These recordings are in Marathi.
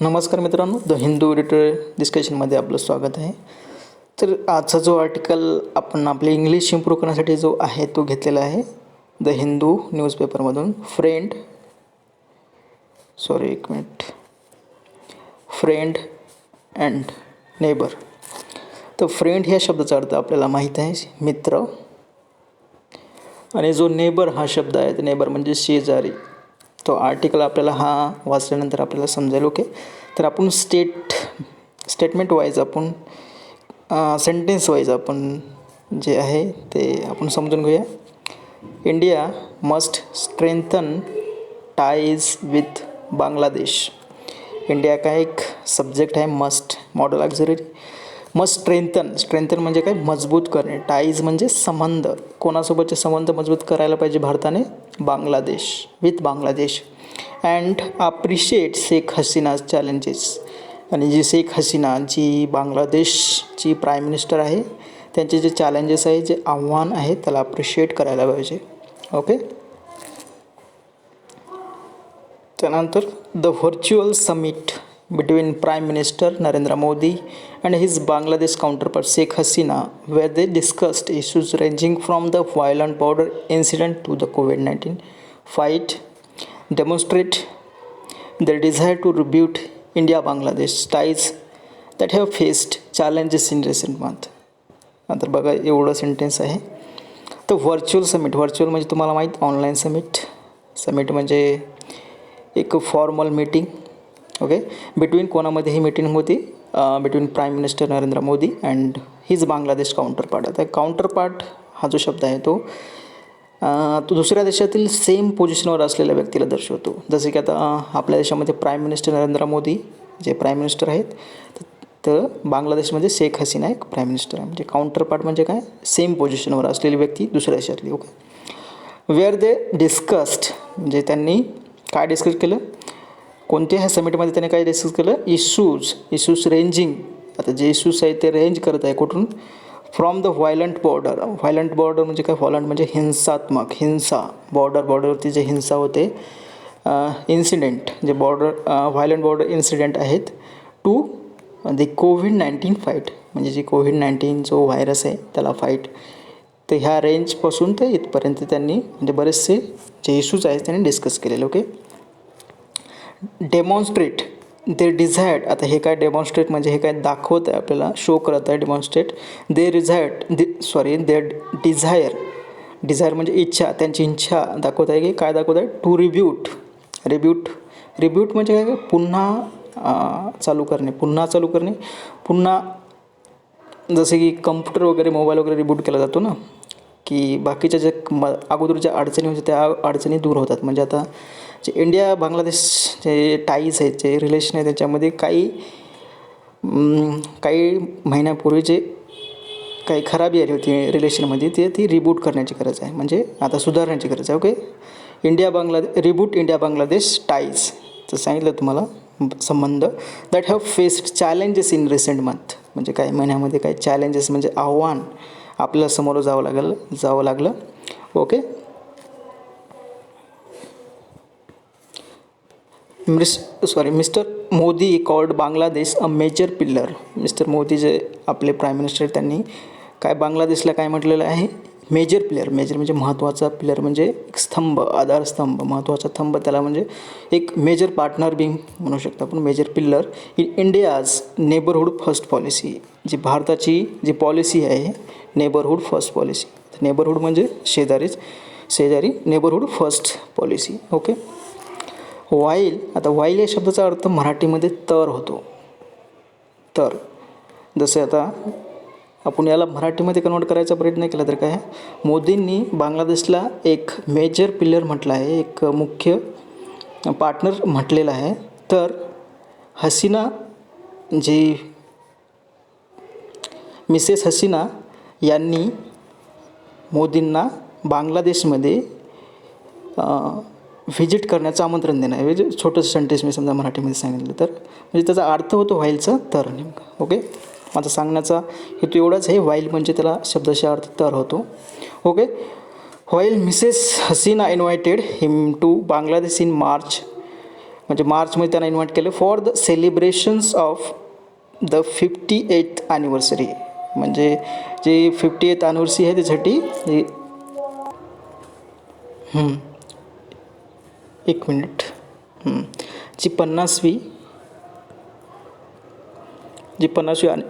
नमस्कार मित्रांनो, द हिंदू एडिटर डिस्कशनमध्ये आपलं स्वागत आहे. तर आजचा जो आर्टिकल आपण आपले इंग्लिश इम्प्रूव्ह करण्यासाठी जो आहे तो घेतलेला आहे द हिंदू न्यूजपेपरमधून. Friend and neighbour. तर फ्रेंड ह्या शब्दाचा अर्थ आपल्याला माहीत आहे, मित्र. आणि जो नेबर हा शब्द आहे, तर नेबर म्हणजे शेजारी. तो आर्टिकल आपल्याला हा वाचल्यानंतर आपल्याला समजेल. ओके, तर आपण स्टेटमेंट वाईज आपण सेंटेन्स वाईज आपण जे आहे ते आपण समजून घेऊया. India must strengthen ties with Bangladesh. India का एक सब्जेक्ट आहे, must modal auxiliary. Must strengthen म्हणजे काय, मजबूत करणे. टाईज म्हणजे संबंध, कोणासोबतचे संबंध मजबूत करायला पाहिजे भारताने, with Bangladesh. And appreciate Sheikh Hasina challenges. आणि जी शेख हसीना जी बांगलादेशची प्राईम मिनिस्टर आहे, त्यांचे जे चॅलेंजेस आहे, जे आव्हान आहे, त्याला अप्रिशिएट करायला पाहिजे. ओके, त्यानंतर the virtual summit between Prime Minister Narendra Modi and his Bangladesh counterpart Sheikh Hasina, where they discussed issues ranging from the violent border incident to the COVID-19 fight, demonstrate their desire to rebuild India-Bangladesh ties that have faced challenges in recent months. नंतर बघा, एवढं सेंटेन्स आहे. तर व्हर्च्युअल म्हणजे तुम्हाला माहीत, ऑनलाईन समिट म्हणजे एक फॉर्मल मीटिंग. ओके, बिटवीन कोणामध्ये ही मीटिंग होती, between prime minister Narendra Modi and his Bangladesh counterpart. आता काउंटरपार्ट हा जो शब्द आहे तो दुसऱ्या देशातील सेम पोझिशनवर असलेल्या व्यक्तीला दर्शवतो. जसे की आता आपल्या देशामध्ये प्राईम मिनिस्टर नरेंद्र मोदी जे प्राईम मिनिस्टर आहेत, तर बांगलादेशमध्ये शेख हसीना एक प्राईम मिनिस्टर आहे. म्हणजे काउंटरपार्ट म्हणजे काय, सेम पोझिशनवर असलेली व्यक्ती दुसऱ्या देशातली. ओके, वेअर दे डिस्कस्ड म्हणजे त्यांनी काय डिस्कस केलं, कोणत्या ह्या समिटमध्ये त्याने काय डिस्कस केलं, इश्यूज रेंजिंग. आता जे इश्यूज आहेत ते रेंज करत आहे कुठून, फ्रॉम द व्हायलंट बॉर्डर म्हणजे काय, व्हायलंट म्हणजे हिंसा, बॉर्डरवरती जे हिंसा होते, इन्सिडेंट जे व्हायलंट बॉर्डर इन्सिडेंट आहेत, टू द कोविड-19 फाईट म्हणजे जी कोविड-19 जो व्हायरस आहे त्याला फाईट. तर ह्या रेंजपासून ते इथपर्यंत त्यांनी म्हणजे बरेचसे जे इश्यूज आहेत त्यांनी डिस्कस केलेले. ओके, डेमॉन्स्ट्रेट दे डिझायर्ड. आता हे काय डेमॉन्स्ट्रेट म्हणजे हे काय दाखवत आहे आपल्याला, शो करत आहे. डेमॉन्स्ट्रेट दे डिझायर म्हणजे इच्छा, त्यांची इच्छा दाखवत आहे. की काय दाखवत आहे, टू रिब्यूट म्हणजे काय, पुन्हा चालू करणे. जसे की कम्प्युटर वगैरे, मोबाईल वगैरे रिबूट केला जातो ना, की बाकीच्या जे अगोदर ज्या अडचणी होत्या त्या अडचणी दूर होतात. म्हणजे आता जे इंडिया बांगलादेश जे टाईज आहेत, जे रिलेशन आहे, त्याच्यामध्ये काही महिन्यापूर्वी जे काही खराबी आली होती रिलेशनमध्ये, ती रिबूट करण्याची गरज आहे. म्हणजे आता सुधारण्याची गरज आहे. Okay, reboot India Bangladesh ties. तर सांगितलं तुम्हाला संबंध that have faced challenges in recent month. म्हणजे काही महिन्यामध्ये काही चॅलेंजेस म्हणजे आव्हान आपल्याला समोर जावं लागलं. Okay, mister Modi called Bangladesh a major pillar. Mister Modi जे आपले प्राईम मिनिस्टर, त्यांनी काय बांगलादेशला काय म्हटलेलं आहे, मेजर म्हणजे महत्त्वाचा, पिलर म्हणजे एक स्तंभ, आधारस्तंभ, महत्त्वाचा स्तंभ. त्याला म्हणजे एक मेजर पार्टनर बी म्हणू शकतो आपण, major pillar in India's neighbourhood first policy. जी भारताची जी पॉलिसी आहे, नेबरहूड फर्स्ट पॉलिसी. नेबरहूड म्हणजे शेजारी, neighbourhood first policy. Okay, while या शब्दाचा अर्थ मराठीमध्ये तर होतो. तर जसे आता आपण याला मराठीमध्ये कन्वर्ट करायचा प्रयत्न केला तर काय, मोदींनी बांगलादेशला एक मेजर पिलर म्हटलं आहे, एक मुख्य पार्टनर म्हटलेलं आहे. तर हसीना जी मिसेस हसीना यांनी मोदींना बांगलादेशमध्ये व्हिजिट करण्याचं आमंत्रण देणं आहे. म्हणजे छोटंसं सेंटेन्स मी समजा मराठीमध्ये सांगितलं तर, म्हणजे त्याचा अर्थ होतो व्हाईलचा तर नेमका. ओके, माझा सांगण्याचा हेतू एवढाच आहे. व्हाईल म्हणजे त्याला शब्दशः अर्थ तर होतो. Okay, while Mrs Hasina invited him to Bangladesh in March म्हणजे मार्चमध्ये त्यांना इन्व्हाइट केलं for the celebrations of the 58th anniversary. म्हणजे जी 58th ॲनिव्हर्सरी आहे त्यासाठी एक मिनिट जी 50वी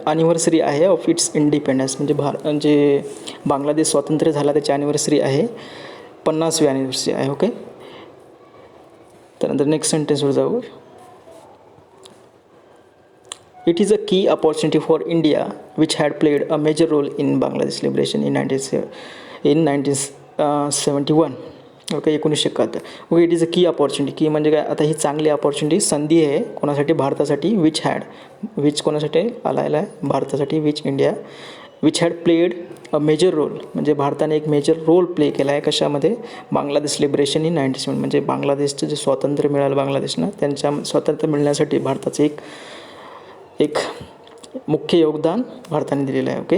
ॲनिव्हर्सरी आहे ऑफ इट्स इंडिपेंडन्स, म्हणजे जे बांगलादेश स्वातंत्र्य झाला त्याची ॲनिव्हर्सरी आहे, 50वी ॲनिव्हर्सरी आहे. ओके. त्यानंतर नेक्स्ट सेंटेन्सवर जाऊ. It is a key opportunity for India which had played a major role in Bangladesh liberation in 1971. Okay, 1971. Okay, it is a key opportunity. की म्हणजे काय, आता ही चांगली अपॉर्च्युनिटी, संधी आहे कोणासाठी, भारतासाठी. विच कोणासाठी आला भारतासाठी, which had played a major role, म्हणजे भारताने एक मेजर रोल प्ले केला आहे कशामध्ये, बांगलादेश लिबरेशन इन 1971. म्हणजे बांगलादेशचं जे स्वातंत्र्य मिळालं बांगलादेशना, त्यांच्या स्वातंत्र्य मिळण्यासाठी भारताचं एक मुख्य योगदान भारताने दिलेलं आहे. Okay.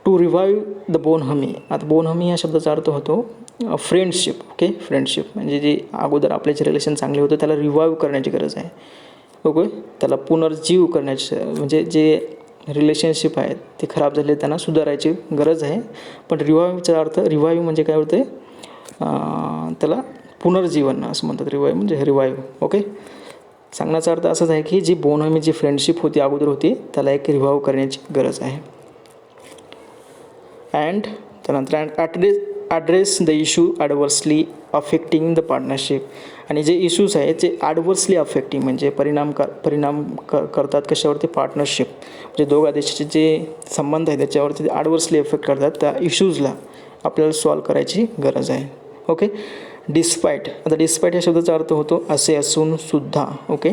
To revive the bonhomie. आता बोनहमी या शब्दाचा अर्थ होतो फ्रेंडशिप. ओके, फ्रेंडशिप म्हणजे जे अगोदर आपले जे रिलेशन चांगले होते त्याला रिवाईव्ह करण्याची गरज आहे. ओके, त्याला पुनर्जीव करण्याची, म्हणजे जे रिलेशनशिप आहेत ते खराब झाले त्यांना सुधारायची गरज आहे. पण रिवाईव्हचा अर्थ, रिवाईव्ह म्हणजे काय होते, त्याला पुनर्जीवन असं म्हणतात. रिवाईव्ह म्हणजे रिवाईव्ह. ओके, सांगण्याचा अर्थ असाच आहे की जी बोनहमी जी फ्रेंडशिप होती अगोदर होती त्याला एक रिवाईव्ह करण्याची गरज आहे. अँड त्यानंतर address the issue adversely affecting the partnership. आणि जे इश्यूज आहेत जे ॲडवर्सली अफेक्टिंग म्हणजे परिणाम करतात कशावरती, पार्टनरशिप, म्हणजे दोघा देशाचे जे संबंध आहे त्याच्यावरती ते ॲडवर्सली अफेक्ट करतात, त्या इश्यूजला आपल्याला सॉल्व करायची गरज आहे. ओके. डिस्पाईट. आता डिस्पाईट या शब्दाचा अर्थ होतो असे असून सुद्धा. ओके,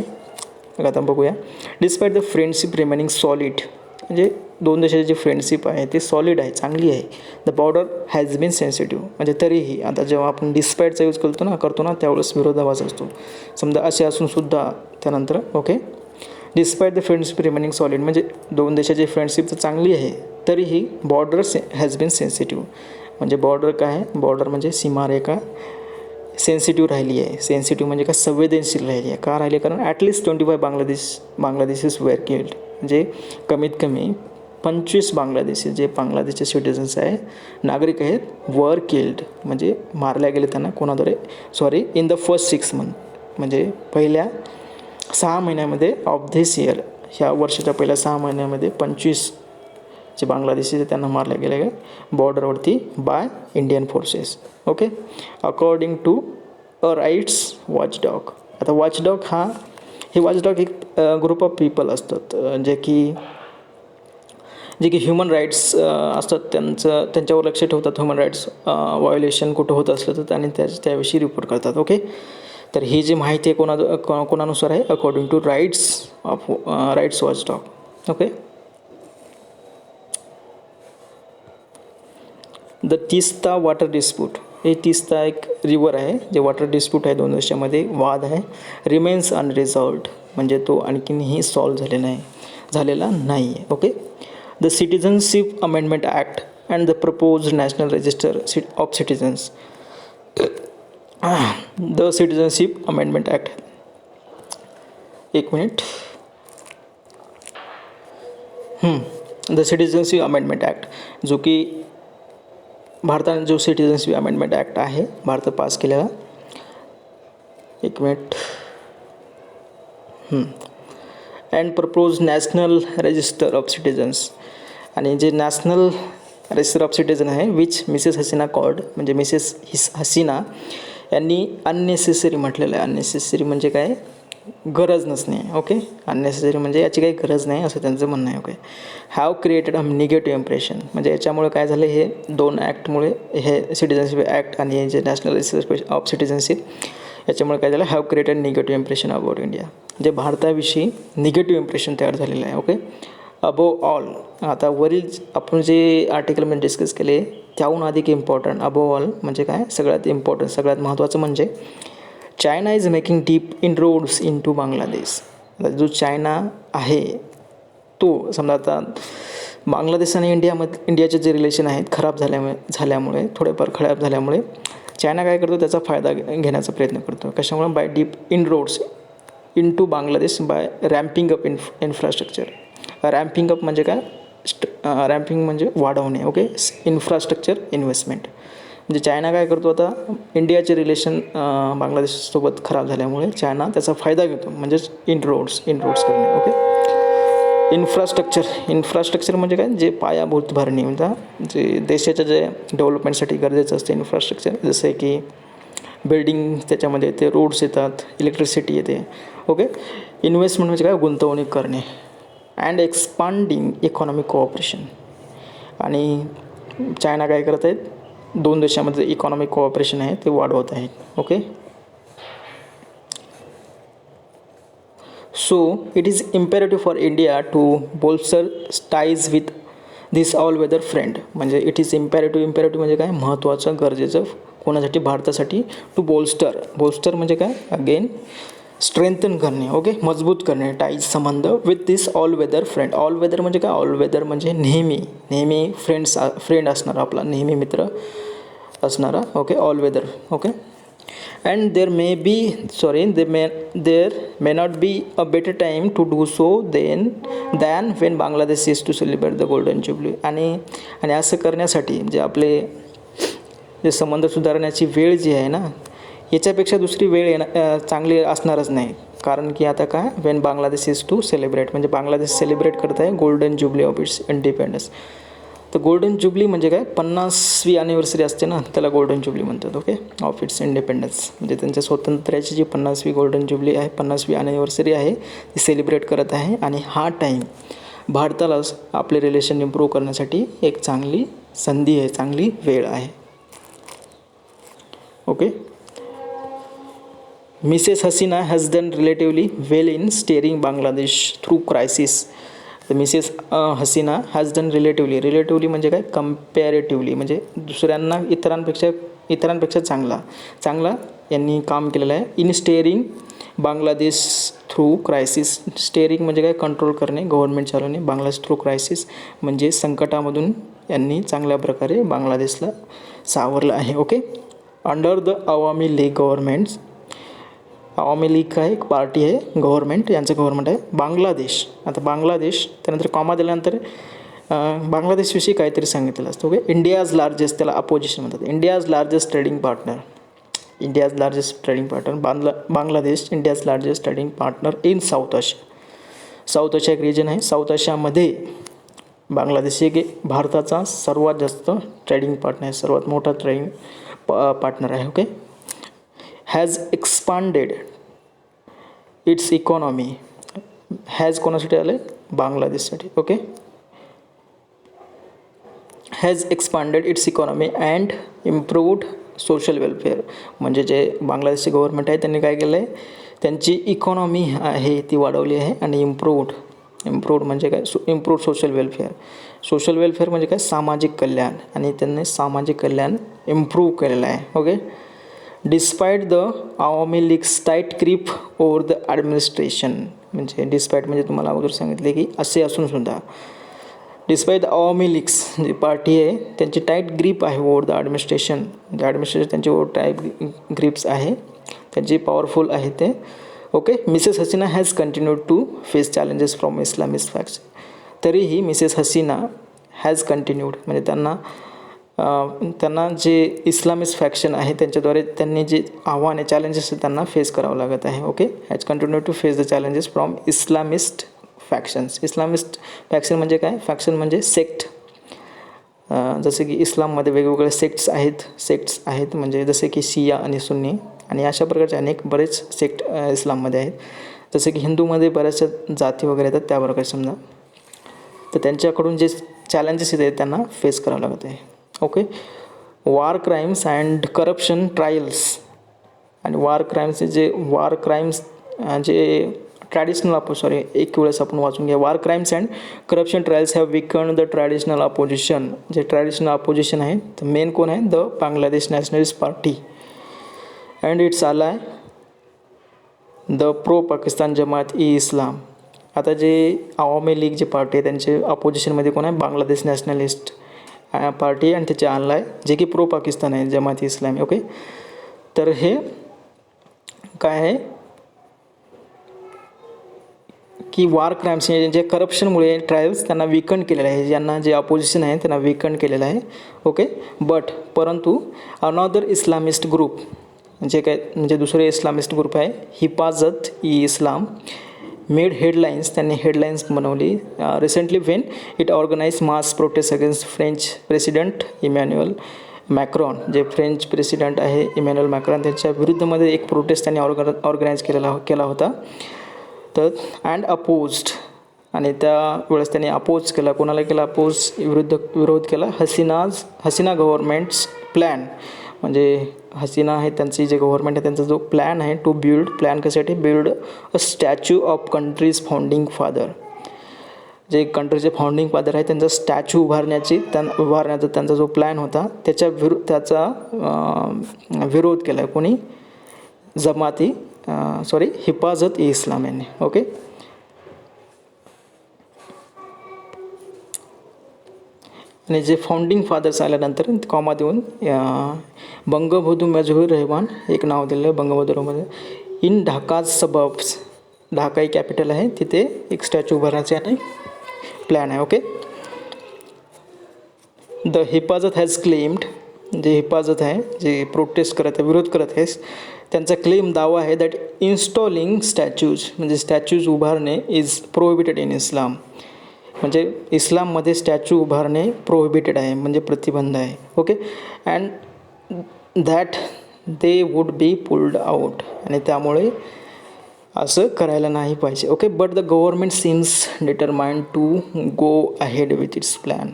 आता बघूया. Despite the friendship remaining solid, म्हणजे दोन देशाची जी फ्रेंडशिप आहे ती सॉलिड आहे, चांगली आहे. The border has been sensitive, म्हणजे तरीही आता जेव्हा आपण डिस्पाईटचा यूज करतो ना त्यावेळेस विरोधाभास असतो. समजा असे असून सुद्धा, त्यानंतर okay, despite the friendship remaining solid, म्हणजे दोन देशाची फ्रेंडशिप तर चांगली आहे तरीही बॉर्डर हॅज बीन सेन्सिटिव्ह, म्हणजे बॉर्डर काय आहे, बॉर्डर म्हणजे सीमारेखा सेन्सिटिव्ह राहिली आहे. सेन्सिटिव्ह म्हणजे काय, संवेदनशील राहिली आहे. का राहिली, कारण ॲटलिस्ट 25 बांगलादेशीज वेअर किल्ड, म्हणजे कमीत कमी 25 बांगलादेशी जे बांगलादेशचे सिटिझन्स आहे, नागरिक आहेत, वर किल्ड म्हणजे मारल्या गेले त्यांना कोणाद्वारे, इन द फर्स्ट 6 मंथ, म्हणजे पहिल्या 6 महिन्यामध्ये ऑफ धिस इयर, ह्या वर्षाच्या पहिल्या 6 महिन्यामध्ये 25 जे बांगलादेशी त्यांना मारल्या गेले बॉर्डरवरती by Indian forces. Okay, according to a rights watchdog. आता वॉचडॉग हे वॉचडॉग एक ग्रुप ऑफ पीपल असतात जे की ह्युमन राईट्स असतात, त्यांच्यावर लक्ष ठेवतात. ह्युमन राईट्स व्हायोलेशन कुठं होत असलं तर त्यांनी त्याविषयी रिपोर्ट करतात. ओके, तर ही जी माहिती आहे कोणानुसार आहे, according to rights watchdog. Okay. The Teesta water dispute. हे तीस्ता एक रिवर आहे, जे वॉटर डिस्प्यूट आहे, दोन देशामध्ये वाद आहे. रिमेन्स अनरिझॉल्व्ड, म्हणजे तो आणखीनही सॉल्व्ह झालेला नाही आहे. Okay. The citizenship amendment act and the propose national register of citizens. The citizenship amendment act, एक minute. The citizenship amendment act, जो की भारताने जो सिटिझनशिप अमेंडमेंट ॲक्ट आहे भारतात पास केलेला, एक minute. And propose national register of citizens, आणि जे नॅशनल रजिस्टर ऑफ सिटिझन आहे विच मिसेस हसीना कॉल्ड, म्हणजे मिसेस हसीना यांनी अननेसेसरी म्हटलेलं आहे. अननेसेसरी म्हणजे काय, गरज नसणे. ओके, अननेसेसरी म्हणजे याची काही गरज नाही असं त्यांचं म्हणणं आहे. Okay. Have created a negative impression, म्हणजे याच्यामुळे काय झालं, हे दोन ॲक्टमुळे, हे सिटिझनशिप ॲक्ट आणि हे जे नॅशनल रजिस्टर ऑफ सिटिझनशिप, याच्यामुळे काय झालं, have created negative impression about India, म्हणजे भारताविषयी निगेटिव्ह इम्प्रेशन तयार झालेलं आहे. ओके. अबोव ऑल, आता वरील आपण जे आर्टिकलमध्ये डिस्कस केले त्याहून अधिक इम्पॉर्टंट, अबोव ऑल म्हणजे काय, सगळ्यात इम्पॉर्टंट, सगळ्यात महत्त्वाचं म्हणजे China is making deep inroads into Bangladesh. जो चायना आहे तो, समजा आता बांगलादेश आणि इंडियाचे जे रिलेशन आहेत खराब झाल्यामुळे थोडेफार खराब झाल्यामुळे चायना काय करतो, त्याचा फायदा घेण्याचा प्रयत्न करतो. कशामुळे, by deep inroads, into Bangladesh by ramping up infrastructure. Ramping up म्हणजे काय, रॅम्पिंग म्हणजे वाढवणे. Okay, infrastructure investment. म्हणजे चायना काय करतो, आता इंडियाचे रिलेशन बांगलादेशसोबत खराब झाल्यामुळे चायना त्याचा फायदा घेतो, म्हणजेच इनरोड्स करणे. ओके, इन्फ्रास्ट्रक्चर म्हणजे काय, जे पायाभूत भरणी, म्हणजे जे देशाच्या जे डेव्हलपमेंटसाठी गरजेचं असते इन्फ्रास्ट्रक्चर, जसे की बिल्डिंग, त्याच्यामध्ये ते रोड्स येतात, इलेक्ट्रिसिटी येते. ओके, इन्व्हेस्टमेंट म्हणजे काय, गुंतवणूक करणे. And expanding economic cooperation. आणि चायना काय करत आहेत, दोन देशामध्ये इकॉनॉमिक कोऑपरेशन आहे ते वाढवत आहेत. Okay, so it is imperative for India to bolster ties with this all weather friend. म्हणजे इट इज इम्पेरेटिव्ह म्हणजे काय, महत्त्वाचं, गरजेचं, कोणासाठी, भारतासाठी. टू बोल्स्टर म्हणजे काय, अगेन स्ट्रेंथन करणे. ओके, मजबूत करणे, टाईज, संबंध, with this all weather friend. All weather म्हणजे काय, ऑल वेदर म्हणजे नेहमी फ्रेंड असणारा, आपला नेहमी मित्र असणारा. Okay, all weather. Okay, and there may not be a better time to do so than when Bangladesh is to celebrate the golden jubilee. आणि असं करण्यासाठी जे आपले जे संबंध सुधारण्याची वेळ जी आहे ना, याच्यापेक्षा दुसरी वेळ चांगली असणारच नाही. कारण की आता काय, when Bangladesh is to celebrate, म्हणजे बांगलादेश सेलिब्रेट करत आहे golden jubilee of its independence. तर गोल्डन जुबली म्हणजे काय, 50वी ॲनिव्हर्सरी असते ना, त्याला गोल्डन जुबली म्हणतात. ओके, ऑफ इट्स इंडिपेंडन्स, म्हणजे त्यांच्या स्वातंत्र्याची जी 50वी गोल्डन जुबली आहे, 50वी ॲनिव्हर्सरी आहे, ती सेलिब्रेट करत आहे. आणि हा टाईम भारताला आपले रिलेशन इम्प्रूव्ह करण्यासाठी एक चांगली संधी आहे, चांगली वेळ आहे. Okay, Mrs Hasina has done relatively well in steering Bangladesh through crisis. तर Mrs Hasina has done relatively म्हणजे काय, कम्पॅरेटिव्हली म्हणजे दुसऱ्यांना, इतरांपेक्षा चांगला यांनी काम केलेलं आहे. In steering Bangladesh through crisis. Steering म्हणजे काय, कंट्रोल करणे, गव्हर्नमेंट चालवणे. बांगलादेश थ्रू क्रायसिस म्हणजे संकटामधून यांनी चांगल्या प्रकारे बांगलादेशला सावरलं आहे. Okay, under the Awami league governments. Awami league काय, एक पार्टी आहे, गव्हर्नमेंट, यांचं गव्हर्नमेंट आहे. बांगलादेश, आता बांगलादेश त्यानंतर कॉमा दिल्यानंतर बांगलादेशविषयी काहीतरी सांगितलेलं असतं. ओके, इंडियाज लार्जेस्ट, त्याला अपोजिशन म्हणतात, India's largest trading partner. Bangladesh India's largest trading partner in South Asia एक रिजन आहे. साऊथ आशियामध्ये बांगलादेश एक भारताचा सर्वात जास्त ट्रेडिंग पार्टनर आहे, सर्वात मोठा ट्रेडिंग पार्टनर आहे. Okay, has expanded its economy. Has कोणासाठी आलं, बांगलादेशसाठी. Okay, has expanded its economy and improved social welfare. म्हणजे जे बांगलादेशचे गव्हर्नमेंट आहे त्यांनी काय केलं आहे, त्यांची इकॉनॉमी आहे ती वाढवली आहे. आणि इम्प्रूव्ड म्हणजे काय, इम्प्रूव्ड सोशल वेलफेअर म्हणजे काय, सामाजिक कल्याण. आणि त्यांनी सामाजिक कल्याण इम्प्रूव्ह केलेलं आहे. Okay, despite the Awami League's tight grip over the administration. म्हणजे डिस्पाईट म्हणजे तुम्हाला अगोदर सांगितले की असे असून सुद्धा, डिस्पाईट द अवामी लीग्स जी पार्टी आहे त्यांची टाईट ग्रीप आहे ओव्हर द ॲडमिनिस्ट्रेशन. त्यांची ओव्हर टाईट ग्रीप्स आहे, त्यांची पॉवरफुल आहे ते. Okay, Mrs Hasina has continued to face challenges from Islamist facts. तरीही मिसेस हसीना हॅज कंटिन्यूड म्हणजे त्यांना जे इस्लामिस्ट फॅक्शन आहे त्यांच्याद्वारे त्यांनी जे आव्हाने, चॅलेंजेस त्यांना फेस करावं लागत आहे. Okay, has continued to face the challenges from Islamist factions. Islamist faction म्हणजे काय, फॅक्शन म्हणजे सेक्ट. जसे की इस्लाममध्ये वेगवेगळे सेक्ट्स आहेत म्हणजे जसे की शिया आणि सुन्नी, आणि अशा प्रकारचे बरेच सेक्ट इस्लाममध्ये आहेत. जसे की हिंदूमध्ये बऱ्याचशा जाती वगैरे येतात त्या प्रकारे समजा. तर त्यांच्याकडून जे चॅलेंजेस आहेत त्यांना फेस करावं लागत आहे. Okay, war crimes and corruption trials. आणि वॉर क्राईम्स जे ट्रॅडिशनल एक वेळेस आपण वाचून घ्या. War crimes and corruption trials have weaken the traditional opposition. जे ट्रॅडिशनल अपोजिशन आहे तर मेन कोण आहे, the Bangladesh nationalist party and its ally the pro Pakistan Jamaat e Islam. आता जे अवामी लीग जे पार्टी आहे त्यांचे अपोजिशनमध्ये कोण आहे, बांगलादेश नॅशनलिस्ट पार्टी आणि त्याचे आलाय जे की प्रो पाकिस्तान आहे, जमात ई इस्लामी. ओके, तर हे काय आहे, की वार क्राईम्स जे करप्शनमुळे ट्रायल्स त्यांना विकंड केलेलं आहे, ज्यांना जे अपोजिशन आहे त्यांना विकंड केलेलं आहे. ओके, परंतु अनदर इस्लामिस्ट ग्रुप जे काय म्हणजे दुसरे इस्लामिस्ट ग्रुप आहे हिफाजत ई इस्लाम मेड हेडलाईन्स, त्यांनी हेडलाईन्स बनवली recently when it organise mass protest against French president Emmanuel Macron. जे फ्रेंच प्रेसिडेंट आहे इमॅन्युअल मॅक्रॉन त्यांच्या विरुद्धमध्ये एक प्रोटेस्ट त्यांनी ऑर्गनाईज केला होता. तर अँड अपोज्ड, आणि त्यावेळेस त्यांनी अपोज केला. कोणाला केला अपोज? विरोध केला हसीना गव्हर्नमेंट्स प्लॅन. म्हणजे हसीना आहे त्यांची जे गव्हर्नमेंट आहे त्यांचा जो प्लॅन आहे टू प्लॅन कशासाठी? Build a statue of countries founding father. जे कंट्रीचे फाउंडिंग फादर आहे त्यांचा स्टॅच्यू उभारण्याचा त्यांचा जो प्लॅन होता त्याचा विरोध केला आहे कोणी? हिफाजत ई इस्लाम यांनी. ओके, आणि जे फाउंडिंग फादर्स आल्यानंतर कॉमा देऊन बंगबंधू मुजीबुर रहमान एक नाव दिलं आहे बंगबंधूमध्ये. इन ढाकाज सबब्स, ढाका ही कॅपिटल आहे, तिथे एक स्टॅच्यू उभारण्याचे आणि प्लॅन आहे. Okay, the Hifazat has claimed, जे हिफाजत आहे जे प्रोटेस्ट करत आहे विरोध करत आहे त्यांचा दावा आहे दॅट इन्स्टॉलिंग स्टॅच्यूज म्हणजे स्टॅच्यूज उभारणे इज प्रोहिबिटेड इन इस्लाम. म्हणजे इस्लाममध्ये स्टॅच्यू उभारणे प्रोहिबिटेड आहे म्हणजे प्रतिबंध आहे. Okay, and that they would be pulled out, आणि त्यामुळे असं करायला नाही पाहिजे. Okay, but the government seems determined to go ahead with its plan.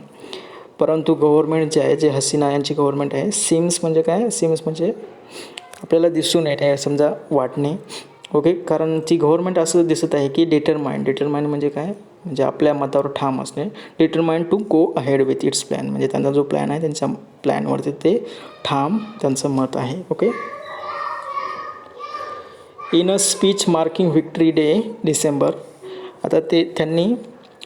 परंतु गव्हर्नमेंट जे आहे, जे हसीना यांची गव्हर्नमेंट आहे, सीम्स म्हणजे काय? सीम्स म्हणजे आपल्याला दिसून येत आहे समजा वाटणे. ओके, कारण ती गव्हर्नमेंट असं दिसत आहे की डिटरमाइंड म्हणजे काय? म्हणजे आपल्या मतावर ठाम असणे. Determined to go ahead with its plan म्हणजे त्यांचा जो प्लॅन आहे त्यांच्या प्लॅनवरती ते ठाम त्यांचं मत आहे. Okay, in a speech marking Victory day December, आता त्यांनी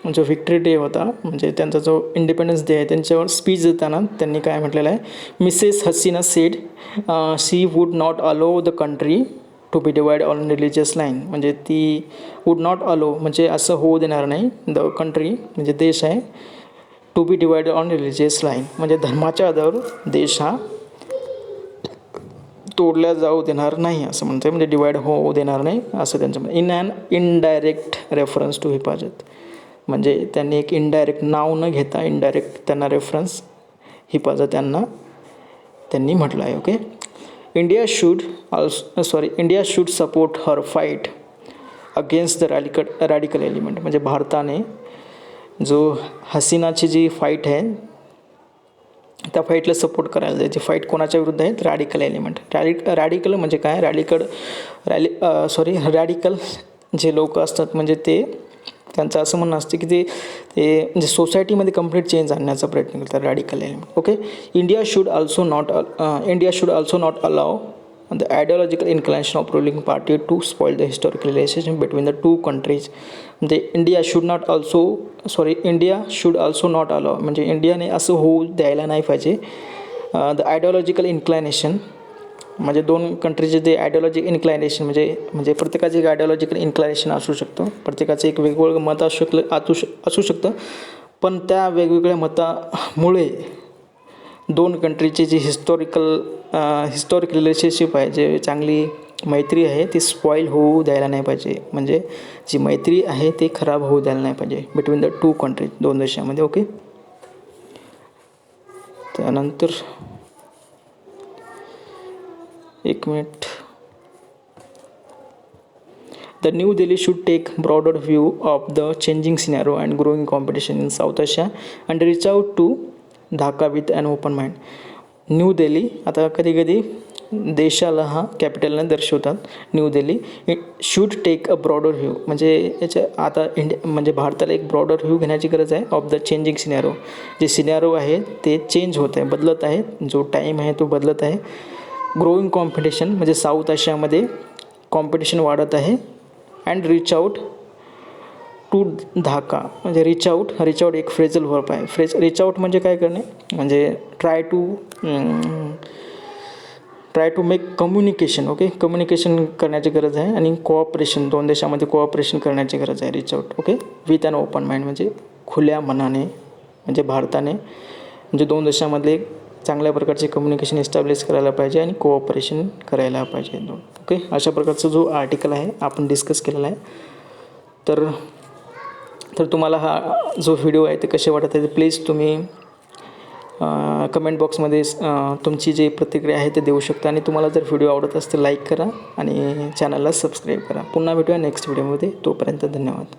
जो व्हिक्टरी डे होता म्हणजे त्यांचा जो इंडिपेंडन्स डे आहे त्यांच्यावर स्पीच देताना त्यांनी काय म्हटलेलं आहे? Mrs Hasina said she would not allow the country to be divide on religious line. म्हणजे ती वूड नॉट अलो म्हणजे असं होऊ देणार नाही, द कंट्री म्हणजे देश आहे, to be divide on religious line म्हणजे धर्माच्या आधारावर देश हा तोडल्या जाऊ देणार नाही असं म्हणतं. म्हणजे डिवाइड होऊ देणार नाही असं त्यांचं. In an indirect reference to Hefazat म्हणजे त्यांनी एक इनडायरेक्ट नाव न घेता इनडायरेक्ट त्यांना रेफरन्स हिफाजत त्यांनी म्हटलं आहे. Okay, India should support her fight against the radical element. म्हणजे भारताने जो हसीनाची जी फाईट आहे त्या फाईटला सपोर्ट करायला जायची. फाईट कोणाच्या विरुद्ध आहे? Radical element. रॅडिकल म्हणजे काय? रॅडिकल जे लोक असतात म्हणजे त्यांचं असं म्हणणं असतं की ते म्हणजे सोसायटीमध्ये कंप्लीट चेंज आणण्याचा प्रयत्न करतात radical element. Okay, India should also not allow the ideological inclination of ruling party to spoil the historical relationship between the two countries. म्हणजे India should also not allow म्हणजे इंडियाने असं होऊ द्यायला नाही पाहिजे. द आयडिओलॉजिकल इन्क्लायनेशन म्हणजे दोन कंट्रीचे जे आयडिओलॉजिकल इन्क्लायनेशन म्हणजे प्रत्येकाचे एक आयडिओलॉजिकल इन्क्लायनेशन असू शकतं, प्रत्येकाचं एक वेगवेगळं मत असू शकतं, पण त्या वेगवेगळ्या मतामुळे दोन कंट्रीची जी हिस्टॉरिक रिलेशनशिप आहे, जे चांगली मैत्री आहे ती स्पॉईल होऊ द्यायला नाही पाहिजे. म्हणजे जी मैत्री आहे ती खराब होऊ द्यायला नाही पाहिजे बिटवीन द टू कंट्रीज, दोन देशामध्ये. ओके, त्यानंतर एक minute. The New Delhi should take broader view of the changing scenario and growing competition in South Asia and reach out to Dhaka with an open mind. New Delhi आता कधी कधी देशाला हा कॅपिटलने दर्शवतात. New Delhi it should take a broader view म्हणजे याच्या आता म्हणजे भारताला एक ब्रॉडर व्ह्यू घेण्याची गरज आहे ऑफ द चेंजिंग सिनॅरो. जे सिनॅरो आहे ते चेंज होत आहे, बदलत आहे, जो टाईम आहे तो बदलत आहे. ग्रोईंग कॉम्पिटिशन म्हणजे साऊथ आशियामध्ये कॉम्पिटिशन वाढत आहे. And reach out to Dhaka म्हणजे रिच आउट एक फ्रेजल वर्ब आहे. रिच आउट म्हणजे काय करणे म्हणजे try try to make communication. Okay, communication करण्याची गरज आहे आणि कोऑपरेशन, दोन देशामध्ये कोऑपरेशन करण्याची गरज आहे. Reach out. Okay, with an open mind म्हणजे खुल्या मनाने, म्हणजे भारताने म्हणजे दोन देशामधले चांगल्या प्रकारचे कम्युनिकेशन इस्टॅब्लिश करायला पाहिजे आणि कोऑपरेशन करायला पाहिजे. ओके, अशा प्रकारचा जो आर्टिकल आहे आपण डिस्कस केलेला आहे. तर तुम्हाला हा जो व्हिडिओ आहे ते कसे वाटत आहे ते प्लीज तुम्ही कमेंट बॉक्समध्ये तुमची जी प्रतिक्रिया आहे ते देऊ शकता. आणि तुम्हाला जर व्हिडिओ आवडत असेल तर लाईक करा आणि चॅनलला सबस्क्राईब करा. पुन्हा भेटूया नेक्स्ट व्हिडिओमध्ये. तोपर्यंत धन्यवाद.